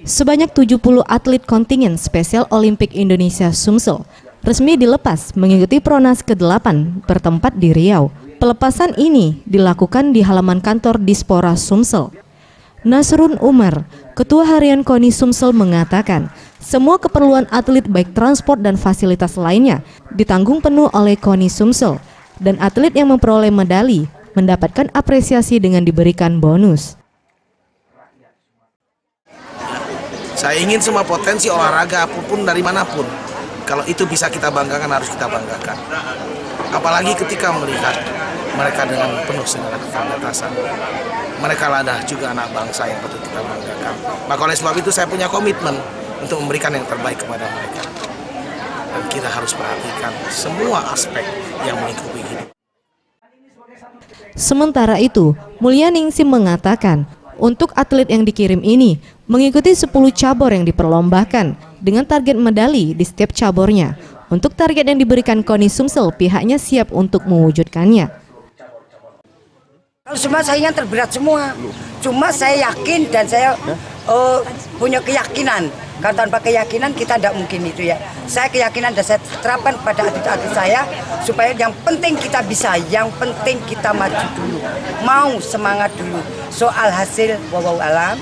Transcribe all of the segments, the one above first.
Sebanyak 70 atlet kontingen Spesial Olimpik Indonesia Sumsel resmi dilepas mengikuti Pronas ke-8 bertempat di Riau. Pelepasan ini dilakukan di halaman kantor Dispora Sumsel. Nasrun Umar, Ketua Harian KONI Sumsel mengatakan, semua keperluan atlet baik transport dan fasilitas lainnya ditanggung penuh oleh KONI Sumsel dan atlet yang memperoleh medali mendapatkan apresiasi dengan diberikan bonus. Saya ingin semua potensi olahraga apapun dari manapun, kalau itu bisa kita banggakan harus kita banggakan. Apalagi ketika melihat mereka dengan penuh segala keterbatasan. Mereka adalah juga anak bangsa yang patut kita banggakan. Maka oleh sebab itu saya punya komitmen untuk memberikan yang terbaik kepada mereka. Dan kita harus perhatikan semua aspek yang melingkupi hidup. Sementara itu, Mulyaningsih mengatakan, untuk atlet yang dikirim ini mengikuti 10 cabur yang diperlombakan dengan target medali di setiap caburnya. Untuk target yang diberikan KONI Sumsel, pihaknya siap untuk mewujudkannya. Kalau semua saingan terberat semua, cuma saya yakin dan saya punya keyakinan. Kalau tanpa keyakinan kita tidak mungkin itu ya. Saya keyakinan dan saya terapkan pada atlet-atlet saya supaya yang penting kita bisa, yang penting kita maju dulu, mau semangat dulu. Soal hasil wallahu alam,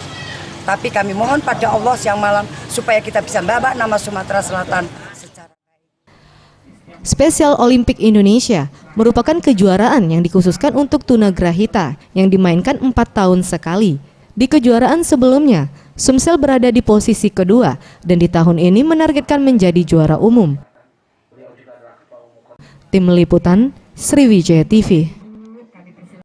tapi kami mohon pada Allah Yang Maha supaya kita bisa membawa nama Sumatera Selatan secara baik. Spesial Olimpik Indonesia merupakan kejuaraan yang dikhususkan untuk tunagrahita yang dimainkan 4 tahun sekali. Di kejuaraan sebelumnya, Sumsel berada di posisi kedua dan di tahun ini menargetkan menjadi juara umum. Tim Liputan, Sriwijaya TV.